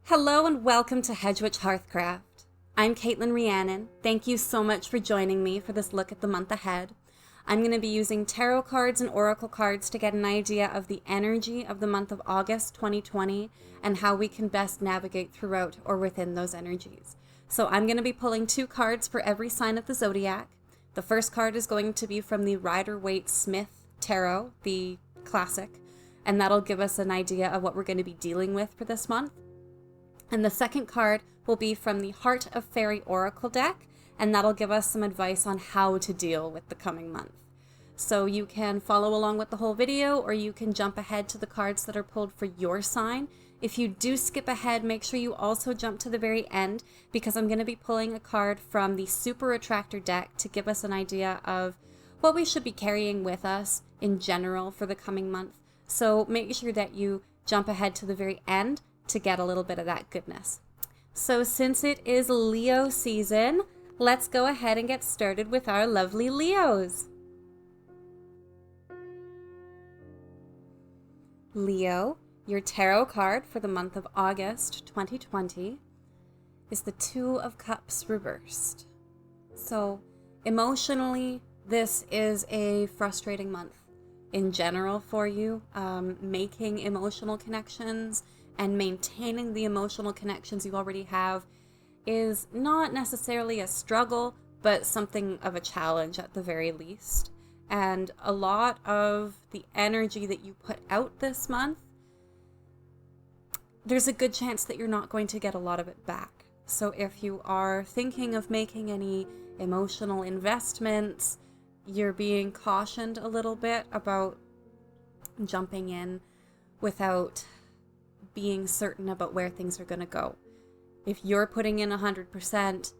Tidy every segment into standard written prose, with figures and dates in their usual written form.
Hello and welcome to Hedgewitch Hearthcraft. I'm Caitlin Rhiannon. Thank you so much for joining me for this look at the month ahead. I'm going to be using tarot cards and oracle cards to get an idea of the energy of the month of August 2020 and how we can best navigate throughout or within those energies. So I'm going to be pulling 2 cards for every sign of the zodiac. The first card is going to be from the Rider-Waite Smith Tarot, the classic, and that'll give us an idea of what we're going to be dealing with for this month. And the second card will be from the Heart of Faerie Oracle deck, and that'll give us some advice on how to deal with the coming month. So you can follow along with the whole video, or you can jump ahead to the cards that are pulled for your sign. If you do skip ahead, make sure you also jump to the very end, because I'm going to be pulling a card from the Super Attractor deck to give us an idea of what we should be carrying with us in general for the coming month. So make sure that you jump ahead to the very end to get a little bit of that goodness. So since it is Leo season, let's go ahead and get started with our lovely Leos. Leo, your tarot card for the month of August 2020 is the 2 of Cups reversed. So emotionally, this is a frustrating month in general for you. Making emotional connections and maintaining the emotional connections you already have is not necessarily a struggle, but something of a challenge at the very least. And a lot of the energy that you put out this month, there's a good chance that you're not going to get a lot of it back. So if you are thinking of making any emotional investments, you're being cautioned a little bit about jumping in without being certain about where things are going to go. If you're putting in 100%,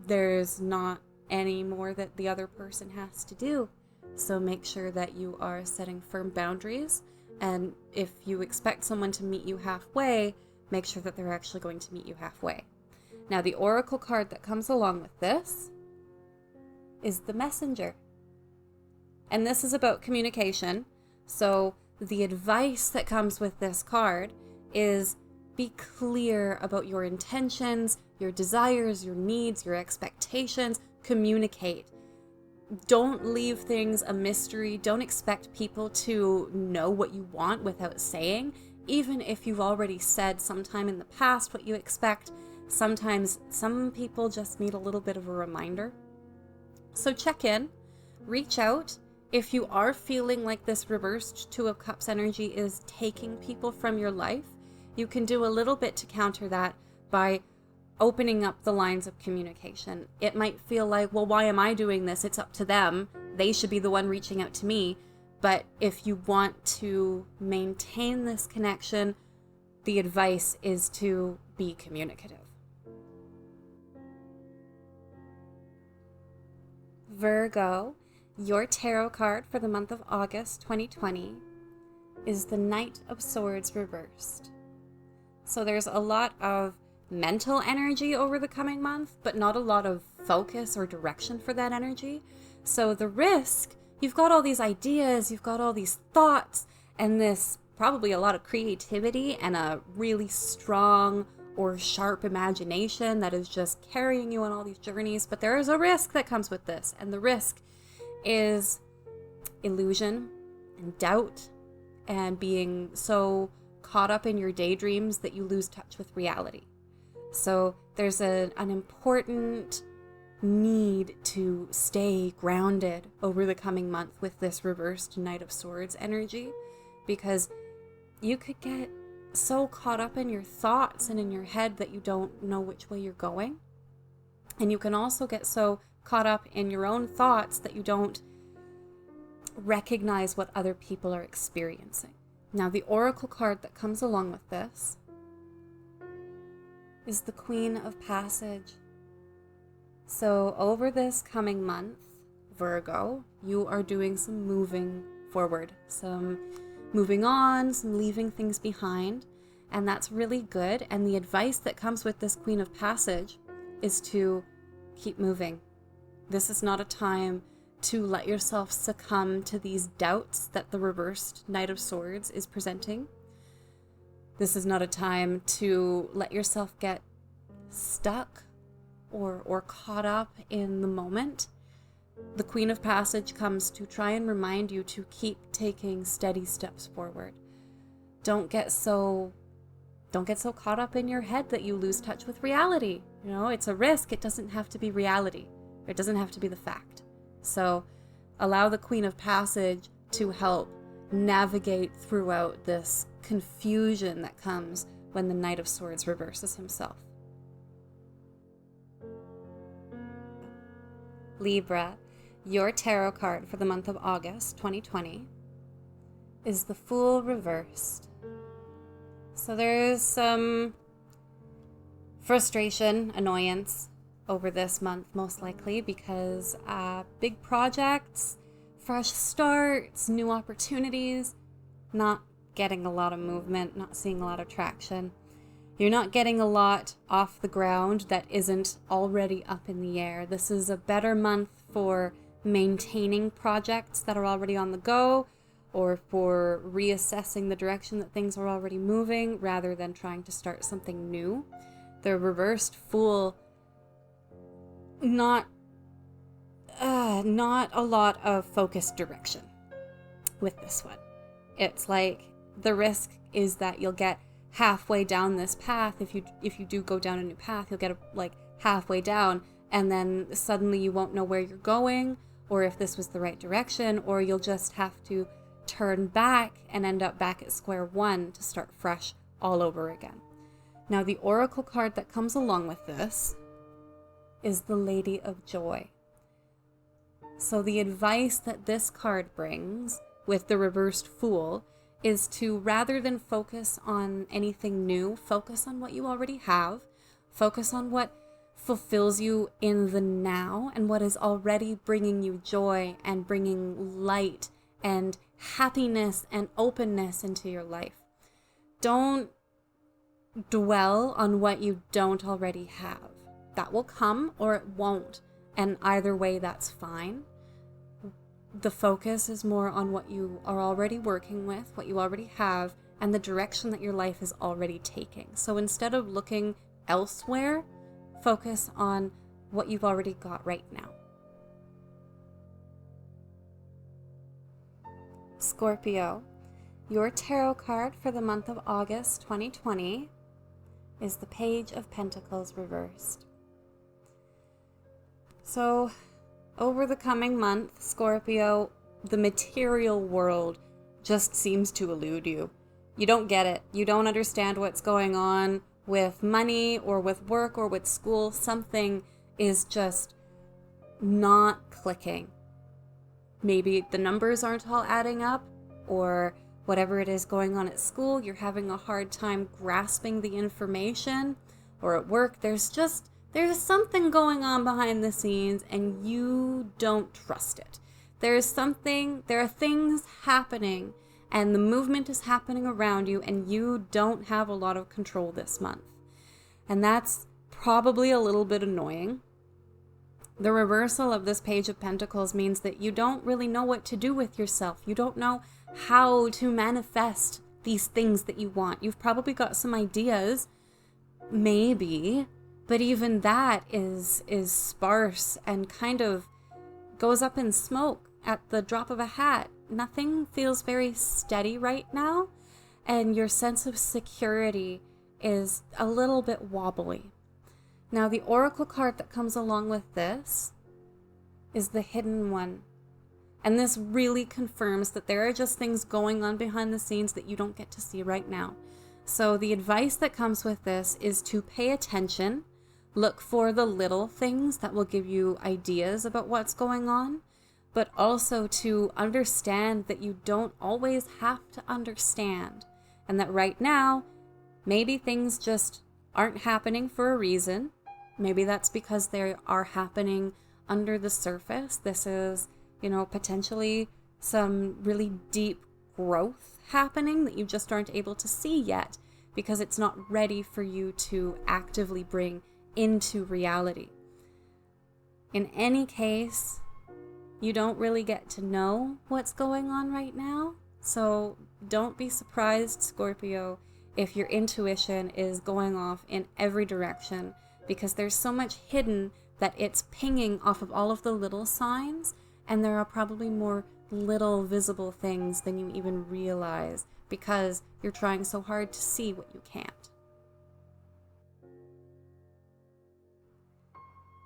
there's not any more that the other person has to do. So make sure that you are setting firm boundaries, and if you expect someone to meet you halfway, make sure that they're actually going to meet you halfway. Now, the oracle card that comes along with this is the Messenger. And this is about communication. So the advice that comes with this card is be clear about your intentions, your desires, your needs, your expectations. Communicate. Don't leave things a mystery. Don't expect people to know what you want without saying. Even if you've already said sometime in the past what you expect, sometimes some people just need a little bit of a reminder. So check in, reach out. If you are feeling like this reversed 2 of Cups energy is taking people from your life, you can do a little bit to counter that by opening up the lines of communication. It might feel like, well, why am I doing this? It's up to them. They should be the one reaching out to me. But if you want to maintain this connection, the advice is to be communicative. Virgo, your tarot card for the month of August 2020 is the Knight of Swords reversed. So there's a lot of mental energy over the coming month, but not a lot of focus or direction for that energy. So the risk, you've got all these ideas, you've got all these thoughts, and this probably a lot of creativity and a really strong or sharp imagination that is just carrying you on all these journeys. But there is a risk that comes with this, and the risk is illusion and doubt and being so caught up in your daydreams that you lose touch with reality. So there's an important need to stay grounded over the coming month with this reversed Knight of Swords energy, because you could get so caught up in your thoughts and in your head that you don't know which way you're going. And you can also get so caught up in your own thoughts that you don't recognize what other people are experiencing. Now, the oracle card that comes along with this is the Queen of Passage. So over this coming month, Virgo, you are doing some moving forward, some moving on, some leaving things behind, and that's really good. And the advice that comes with this Queen of Passage is to keep moving. This is not a time to let yourself succumb to these doubts that the reversed Knight of Swords is presenting. This is not a time to let yourself get stuck or caught up in the moment. The Queen of Passage comes to try and remind you to keep taking steady steps forward. Don't get so caught up in your head that you lose touch with reality. You know, it's a risk. It doesn't have to be reality. It doesn't have to be the fact. So allow the Queen of Passage to help navigate throughout this confusion that comes when the Knight of Swords reverses himself. Libra, your tarot card for the month of August 2020 is the Fool reversed. So there's some frustration, annoyance over this month, most likely, because big projects, fresh starts, new opportunities, not getting a lot of movement, not seeing a lot of traction. You're not getting a lot off the ground that isn't already up in the air. This is a better month for maintaining projects that are already on the go, or for reassessing the direction that things are already moving rather than trying to start something new. The reversed Fool, not a lot of focused direction with this one. It's like the risk is that you'll get halfway down this path. If you do go down a new path, you'll get halfway down, and then suddenly you won't know where you're going, or if this was the right direction, or you'll just have to turn back and end up back at square one to start fresh all over again. Now, the oracle card that comes along with this is the Lady of Joy. So the advice that this card brings with the reversed Fool is to, rather than focus on anything new, focus on what you already have, focus on what fulfills you in the now and what is already bringing you joy and bringing light and happiness and openness into your life. Don't dwell on what you don't already have. That will come or it won't, and either way that's fine. The focus is more on what you are already working with, what you already have, and the direction that your life is already taking. So instead of looking elsewhere, focus on what you've already got right now. Scorpio, your tarot card for the month of August 2020 is the Page of Pentacles reversed. So, over the coming month, Scorpio, the material world just seems to elude you. You don't get it. You don't understand what's going on with money or with work or with school. Something is just not clicking. Maybe the numbers aren't all adding up, or whatever it is going on at school, you're having a hard time grasping the information, or at work, there's something going on behind the scenes and you don't trust it. There are things happening and the movement is happening around you and you don't have a lot of control this month. And that's probably a little bit annoying. The reversal of this Page of Pentacles means that you don't really know what to do with yourself. You don't know how to manifest these things that you want. You've probably got some ideas, maybe, but even that is sparse and kind of goes up in smoke at the drop of a hat. Nothing feels very steady right now, and your sense of security is a little bit wobbly. Now, the oracle card that comes along with this is the Hidden One. And this really confirms that there are just things going on behind the scenes that you don't get to see right now. So the advice that comes with this is to pay attention, look for the little things that will give you ideas about what's going on, but also to understand that you don't always have to understand, and that right now, maybe things just aren't happening for a reason. Maybe that's because they are happening under the surface. This is, potentially some really deep growth happening that you just aren't able to see yet because it's not ready for you to actively bring into reality. In any case, you don't really get to know what's going on right now. So don't be surprised, Scorpio, if your intuition is going off in every direction, because there's so much hidden that it's pinging off of all of the little signs, and there are probably more little visible things than you even realize because you're trying so hard to see what you can't.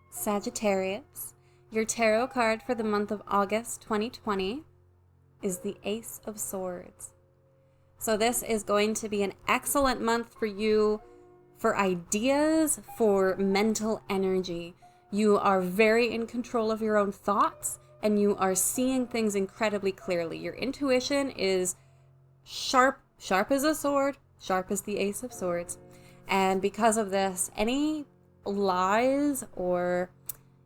Sagittarius, your tarot card for the month of August 2020 is the Ace of Swords. So this is going to be an excellent month for you for ideas, for mental energy. You are very in control of your own thoughts, and you are seeing things incredibly clearly. Your intuition is sharp as a sword, sharp as the Ace of Swords. And because of this, any lies or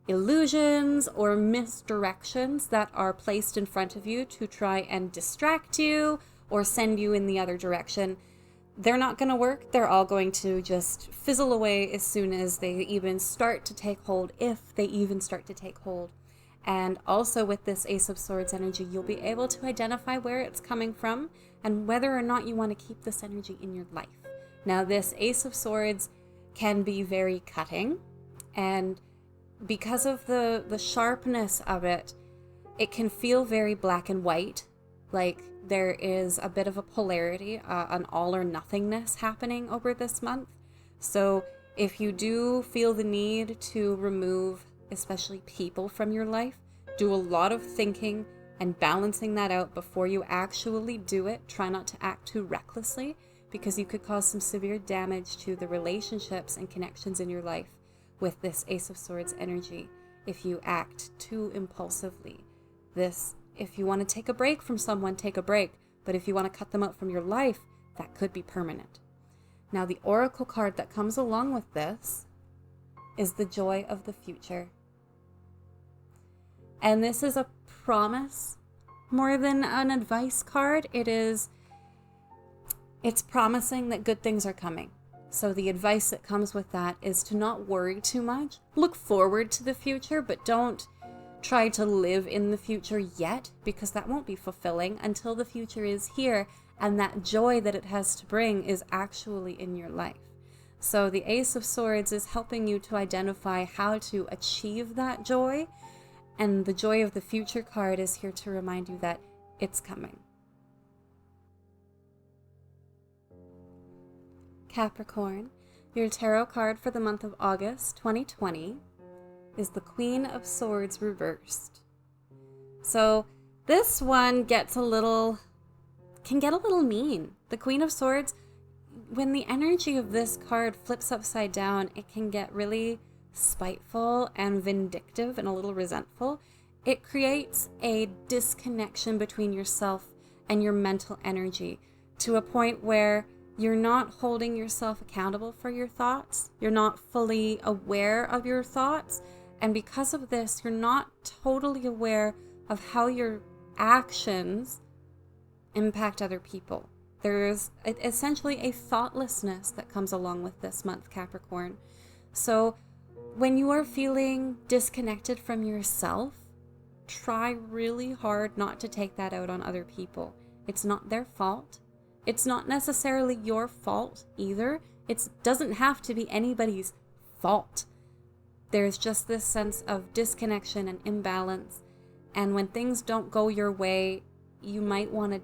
illusions or misdirections that are placed in front of you to try and distract you or send you in the other direction, they're not going to work. They're all going to just fizzle away as soon as they even start to take hold, if they even start to take hold. And also with this Ace of Swords energy, you'll be able to identify where it's coming from and whether or not you want to keep this energy in your life. Now, this Ace of Swords can be very cutting, and because of the sharpness of it, it can feel very black and white, like there is a bit of a polarity, an all or nothingness happening over this month. So if you do feel the need to remove especially people from your life, do a lot of thinking and balancing that out before you actually do it. Try not to act too recklessly, because you could cause some severe damage to the relationships and connections in your life with this Ace of Swords energy if you act too impulsively. If you want to take a break from someone, take a break. But if you want to cut them out from your life, that could be permanent. Now, the oracle card that comes along with this is the Joy of the Future. And this is a promise more than an advice card. It's promising that good things are coming. So the advice that comes with that is to not worry too much. Look forward to the future, but don't try to live in the future yet, because that won't be fulfilling until the future is here and that joy that it has to bring is actually in your life. So the Ace of Swords is helping you to identify how to achieve that joy, and the Joy of the Future card is here to remind you that it's coming. Capricorn, your tarot card for the month of August 2020 is the Queen of Swords reversed. So this one can get a little mean. The Queen of Swords, when the energy of this card flips upside down, it can get really spiteful and vindictive and a little resentful. It creates a disconnection between yourself and your mental energy to a point where you're not holding yourself accountable for your thoughts. You're not fully aware of your thoughts. And because of this, you're not totally aware of how your actions impact other people. There's essentially a thoughtlessness that comes along with this month, Capricorn. So when you are feeling disconnected from yourself, try really hard not to take that out on other people. It's not their fault. It's not necessarily your fault either. It doesn't have to be anybody's fault. There's just this sense of disconnection and imbalance. And when things don't go your way, you might want to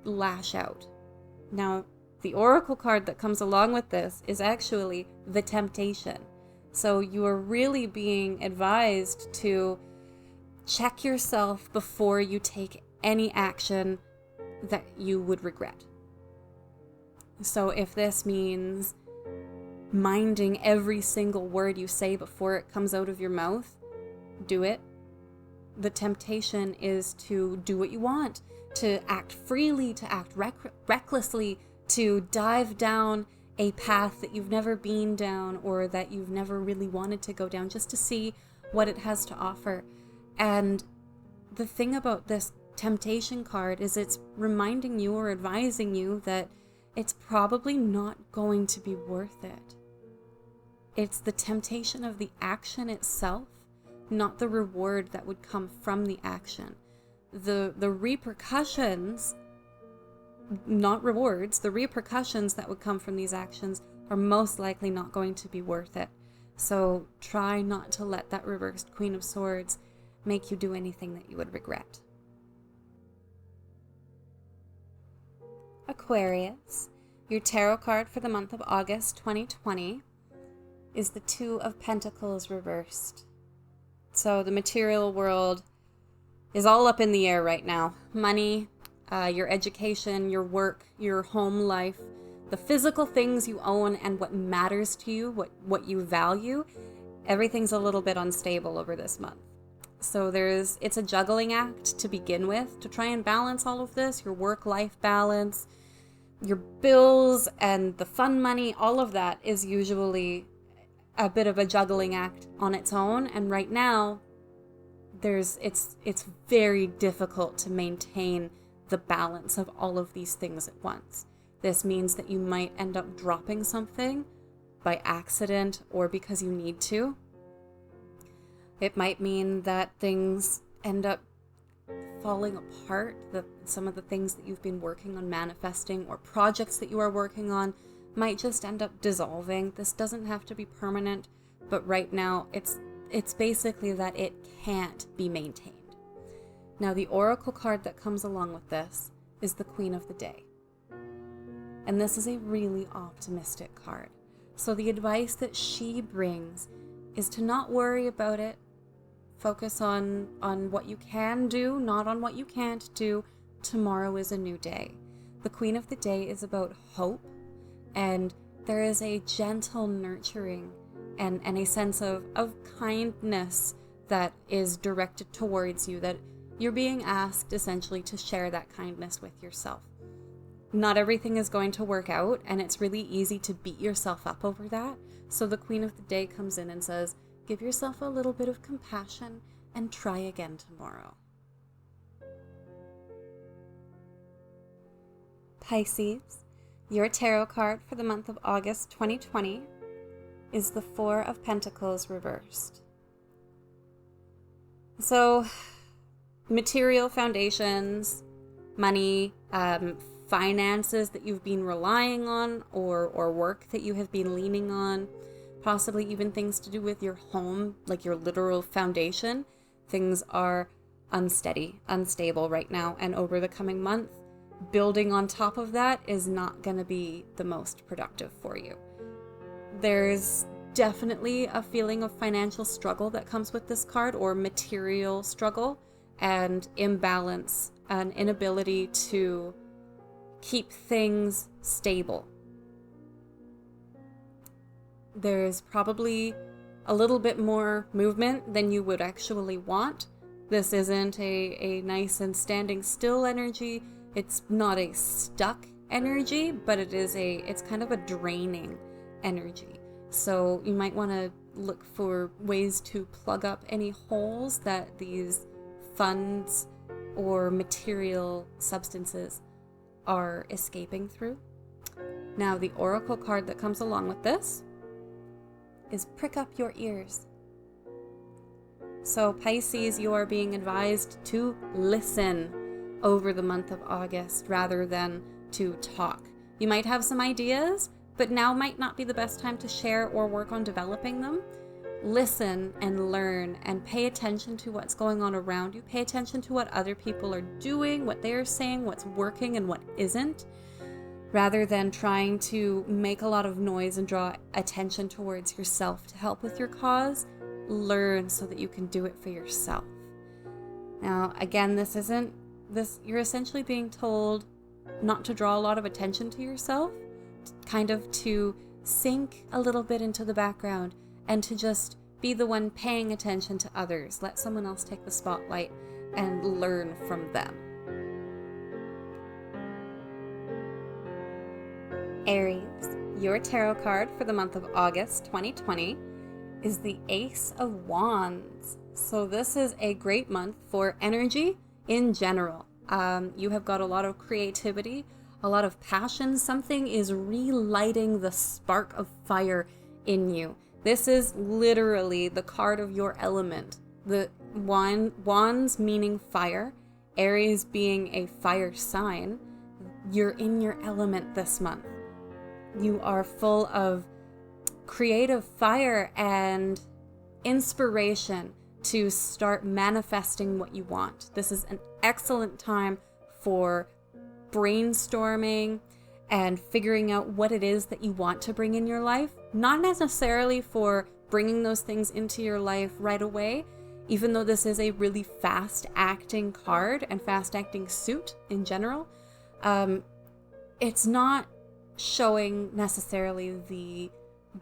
lash out. Now, the oracle card that comes along with this is actually the Temptation. So you are really being advised to check yourself before you take any action that you would regret. So if this means minding every single word you say before it comes out of your mouth, do it. The temptation is to do what you want, to act freely, to act recklessly, to dive down a path that you've never been down or that you've never really wanted to go down, just to see what it has to offer. And the thing about this temptation card is it's reminding you or advising you that it's probably not going to be worth it. It's the temptation of the action itself, not the reward that would come from the action. The repercussions not rewards, the repercussions that would come from these actions are most likely not going to be worth it. So try not to let that reversed Queen of Swords make you do anything that you would regret. Aquarius, your tarot card for the month of August 2020 is the Two of Pentacles reversed. So the material world is all up in the air right now. Money, your education, your work, your home life, the physical things you own and what matters to you, what you value, everything's a little bit unstable over this month. So it's a juggling act to begin with, to try and balance all of this, your work-life balance, your bills and the fun money, all of that is usually a bit of a juggling act on its own. And right now, it's very difficult to maintain the balance of all of these things at once. This means that you might end up dropping something by accident or because you need to. It might mean that things end up falling apart. Some of the things that you've been working on manifesting or projects that you are working on might just end up dissolving. This doesn't have to be permanent, but right now it's basically that it can't be maintained. Now, the oracle card that comes along with this is the Queen of the Day. And this is a really optimistic card. So the advice that she brings is to not worry about it. Focus on what you can do, not on what you can't do. Tomorrow is a new day. The Queen of the Day is about hope, and there is a gentle nurturing and a sense of kindness that is directed towards you, that you're being asked essentially to share that kindness with yourself. Not everything is going to work out, and it's really easy to beat yourself up over that. So the Queen of the Day comes in and says, give yourself a little bit of compassion and try again tomorrow. Pisces, your tarot card for the month of August 2020 is the Four of Pentacles reversed. So, material foundations, money, finances that you've been relying on or work that you have been leaning on, possibly even things to do with your home, like your literal foundation. Things are unsteady, unstable right now, and over the coming month, building on top of that is not going to be the most productive for you. There's definitely a feeling of financial struggle that comes with this card, or material struggle and imbalance, an inability to keep things stable. There's probably a little bit more movement than you would actually want. This isn't a nice and standing still energy. It's not a stuck energy, but it's kind of a draining energy. So you might want to look for ways to plug up any holes that these funds or material substances are escaping through. Now, the oracle card that comes along with this is prick up your ears. So Pisces, you are being advised to listen over the month of August rather than to talk. You might have some ideas, but now might not be the best time to share or work on developing them. Listen and learn and pay attention to what's going on around you. Pay attention to what other people are doing, what they are saying, what's working and what isn't, rather than trying to make a lot of noise and draw attention towards yourself to help with your cause. Learn so that you can do it for yourself. Now, again, you're essentially being told not to draw a lot of attention to yourself, kind of to sink a little bit into the background and to just be the one paying attention to others. Let someone else take the spotlight and learn from them. Aries, your tarot card for the month of August 2020 is the Ace of Wands. So this is a great month for energy in general. You have got a lot of creativity, a lot of passion. Something is relighting the spark of fire in you. This is literally the card of your element. The wands meaning fire, Aries being a fire sign. you're in your element this month. You are full of creative fire and inspiration to start manifesting what you want. This is an excellent time for brainstorming and figuring out what it is that you want to bring in your life. Not necessarily for bringing those things into your life right away, even though this is a really fast acting card and fast acting suit in general. It's not showing necessarily the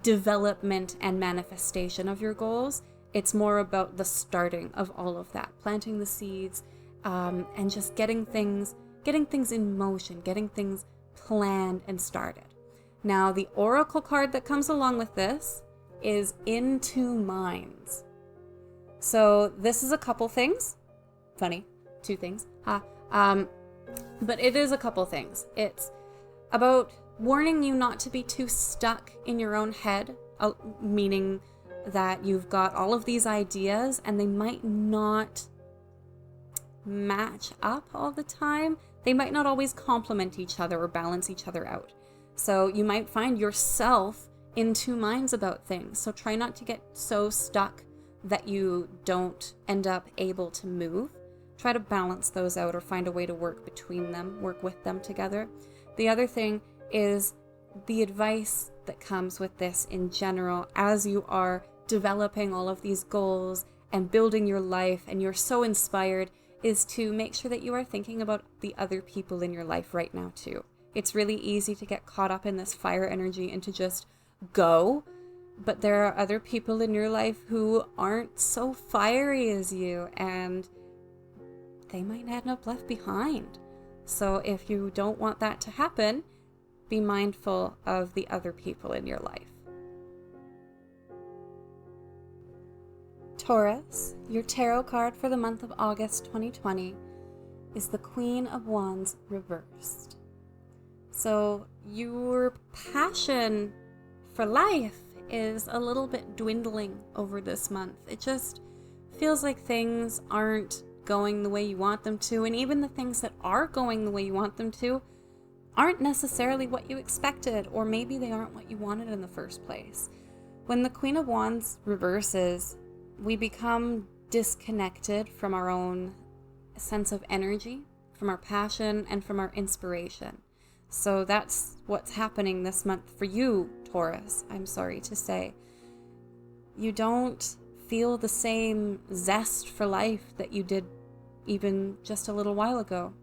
development and manifestation of your goals. It's more about the starting of all of that, planting the seeds, and just getting things in motion, getting things planned and started. Now, the oracle card that comes along with this is In Two Minds. So this is a couple things. Funny, two things. But it is a couple things. It's about warning you not to be too stuck in your own head, meaning that you've got all of these ideas and they might not match up all the time. They might not always complement each other or balance each other out. So you might find yourself in two minds about things. So try not to get so stuck that you don't end up able to move. Try to balance those out or find a way to work between them, work with them together. The other thing is the advice that comes with this in general as you are developing all of these goals and building your life and you're so inspired is to make sure that you are thinking about the other people in your life right now too. It's really easy to get caught up in this fire energy and to just go, but there are other people in your life who aren't so fiery as you and they might end up left behind. So if you don't want that to happen, be mindful of the other people in your life. Taurus, your tarot card for the month of August 2020 is the Queen of Wands reversed. So your passion for life is a little bit dwindling over this month. It just feels like things aren't going the way you want them to, and even the things that are going the way you want them to aren't necessarily what you expected, or maybe they aren't what you wanted in the first place. When the Queen of Wands reverses, we become disconnected from our own sense of energy, from our passion, and from our inspiration. So that's what's happening this month for you, Taurus, I'm sorry to say. You don't feel the same zest for life that you did even just a little while ago.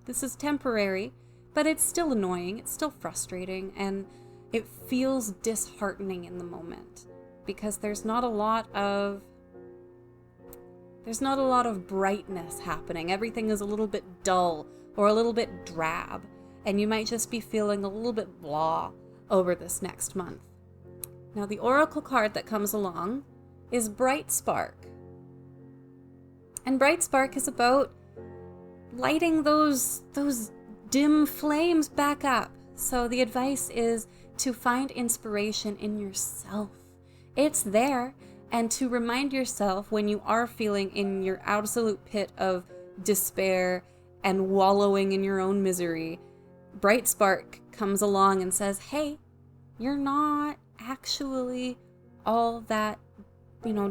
This is temporary, but it's still annoying, it's still frustrating, and it feels disheartening in the moment because there's not a lot of brightness happening. Everything is a little bit dull or a little bit drab, and you might just be feeling a little bit blah over this next month. Now, the oracle card that comes along is Bright Spark. And Bright Spark is about lighting those dim flames back up. So the advice is to find inspiration in yourself. It's there. And to remind yourself when you are feeling in your absolute pit of despair and wallowing in your own misery, Bright Spark comes along and says, hey, you're not actually all that,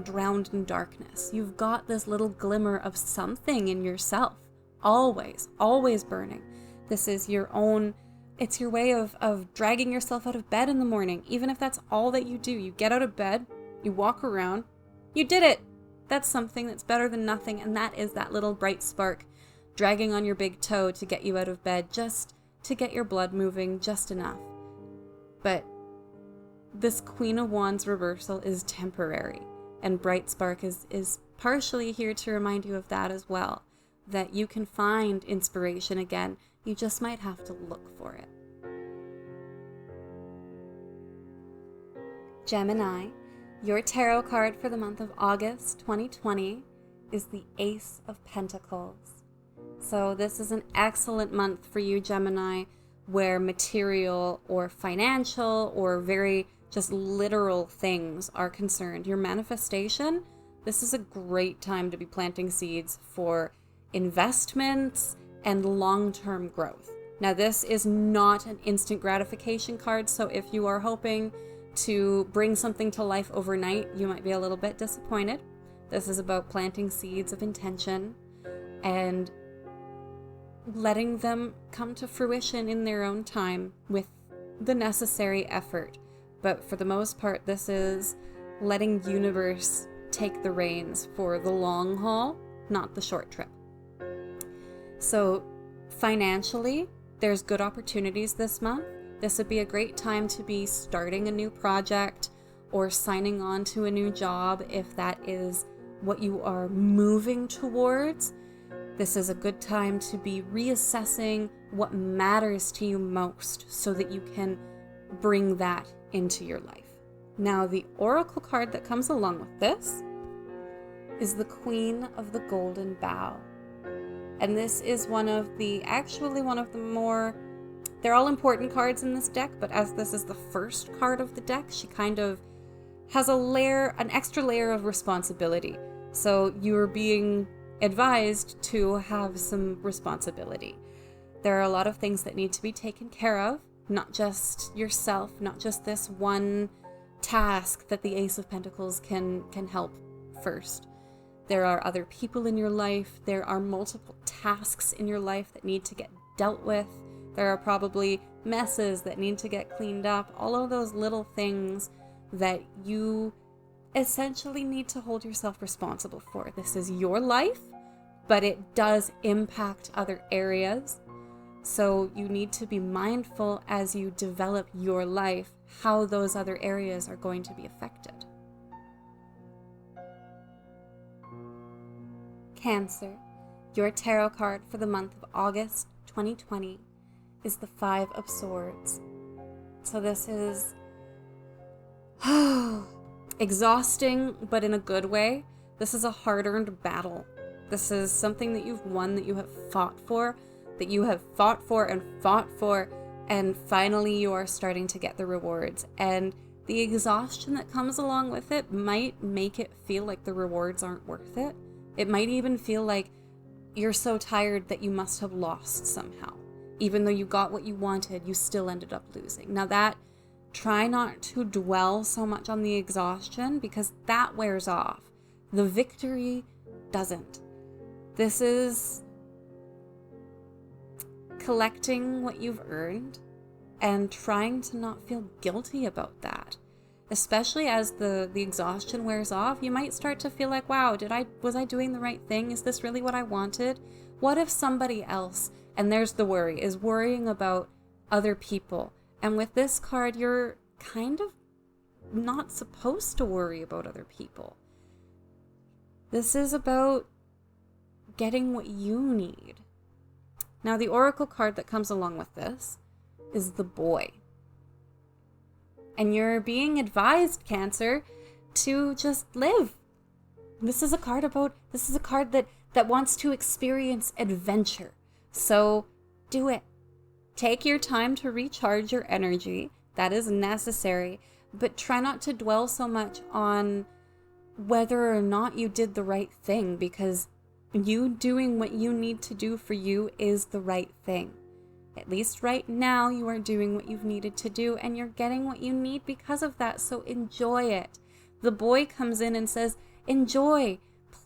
drowned in darkness. You've got this little glimmer of something in yourself. Always, always burning. This is it's your way of dragging yourself out of bed in the morning. Even if that's all that you do, you get out of bed, you walk around, you did it. That's something that's better than nothing. And that is that little bright spark dragging on your big toe to get you out of bed, just to get your blood moving just enough. But this Queen of Wands reversal is temporary. And Bright Spark is partially here to remind you of that as well. That you can find inspiration again. You just might have to look for it. Gemini, your tarot card for the month of August 2020 is the Ace of Pentacles. So this is an excellent month for you, Gemini, where material or financial or very just literal things are concerned. Your manifestation, this is a great time to be planting seeds for investments and long-term growth. Now, this is not an instant gratification card, so if you are hoping to bring something to life overnight, you might be a little bit disappointed. This is about planting seeds of intention and letting them come to fruition in their own time with the necessary effort. But for the most part, this is letting universe take the reins for the long haul, not the short trip. So financially, there's good opportunities this month. This would be a great time to be starting a new project or signing on to a new job if that is what you are moving towards. This is a good time to be reassessing what matters to you most so that you can bring that into your life. Now, the oracle card that comes along with this is the Queen of the Golden Bough. And this is one of the more, they're all important cards in this deck, but as this is the first card of the deck, she kind of has an extra layer of responsibility. So you're being advised to have some responsibility. There are a lot of things that need to be taken care of, not just yourself, not just this one task that the Ace of Pentacles can help first. There are other people in your life. There are multiple tasks in your life that need to get dealt with. There are probably messes that need to get cleaned up. All of those little things that you essentially need to hold yourself responsible for. This is your life, but it does impact other areas. So you need to be mindful as you develop your life, how those other areas are going to be affected. Cancer, your tarot card for the month of August 2020 is the Five of Swords. So this is exhausting, but in a good way. This is a hard-earned battle. This is something that you've won, that you have fought for, and finally you are starting to get the rewards. And the exhaustion that comes along with it might make it feel like the rewards aren't worth it. It might even feel like you're so tired that you must have lost somehow. Even though you got what you wanted, you still ended up losing. Now try not to dwell so much on the exhaustion, because that wears off. The victory doesn't. This is collecting what you've earned and trying to not feel guilty about that. Especially as the exhaustion wears off, you might start to feel like, wow, was I doing the right thing? Is this really what I wanted? What if somebody else, and there's the worry, is worrying about other people? And with this card, you're kind of not supposed to worry about other people. This is about getting what you need. Now, the oracle card that comes along with this is the Boy. And you're being advised, Cancer, to just live. This is a card that wants to experience adventure. So do it. Take your time to recharge your energy. That is necessary. But try not to dwell so much on whether or not you did the right thing, because you doing what you need to do for you is the right thing. At least right now, you are doing what you've needed to do, and you're getting what you need because of that, so enjoy it. The Boy comes in and says, enjoy,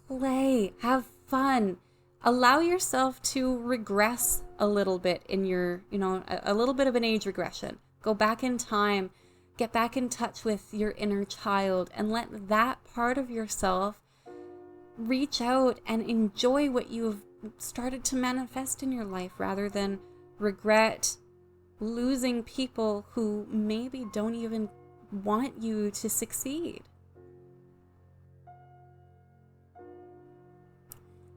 play, have fun. Allow yourself to regress a little bit in your, a little bit of an age regression. Go back in time, get back in touch with your inner child, and let that part of yourself reach out and enjoy what you've started to manifest in your life, rather than regret losing people who maybe don't even want you to succeed.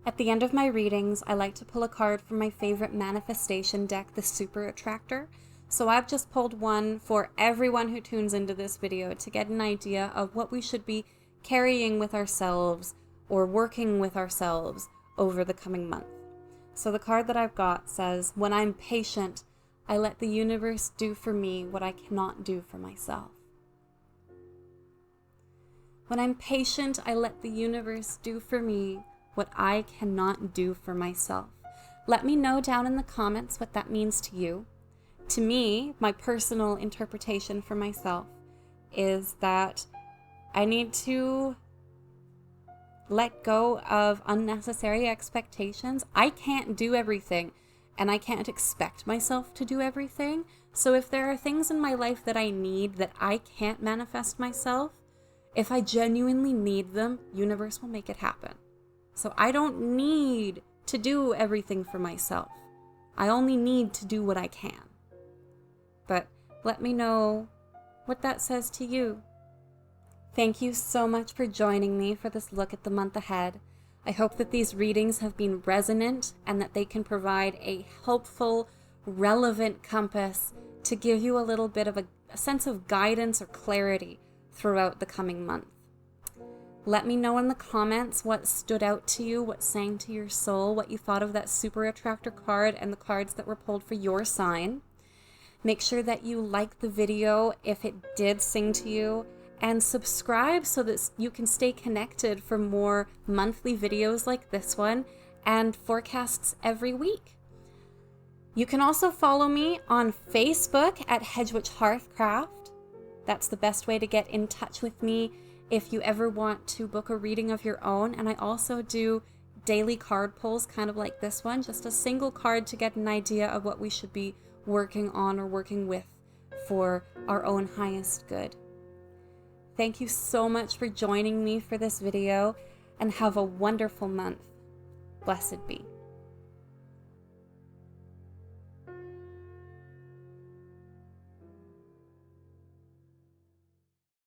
At the end of my readings, I like to pull a card from my favorite manifestation deck, the Super Attractor. So I've just pulled one for everyone who tunes into this video to get an idea of what we should be carrying with ourselves or working with ourselves over the coming month. So the card that I've got says, when I'm patient, I let the universe do for me what I cannot do for myself. When I'm patient, I let the universe do for me what I cannot do for myself. Let me know down in the comments what that means to you. To me, my personal interpretation for myself is that I need to let go of unnecessary expectations. I can't do everything, and I can't expect myself to do everything. So if there are things in my life that I need that I can't manifest myself, if I genuinely need them, universe will make it happen. So I don't need to do everything for myself. I only need to do what I can. But let me know what that says to you. Thank you so much for joining me for this look at the month ahead. I hope that these readings have been resonant and that they can provide a helpful, relevant compass to give you a little bit of a sense of guidance or clarity throughout the coming month. Let me know in the comments what stood out to you, what sang to your soul, what you thought of that Super Attractor card and the cards that were pulled for your sign. Make sure that you like the video if it did sing to you, and subscribe so that you can stay connected for more monthly videos like this one and forecasts every week. You can also follow me on Facebook at Hedgewitch Hearthcraft. That's the best way to get in touch with me if you ever want to book a reading of your own. And I also do daily card pulls, kind of like this one, just a single card to get an idea of what we should be working on or working with for our own highest good. Thank you so much for joining me for this video, and have a wonderful month. Blessed be.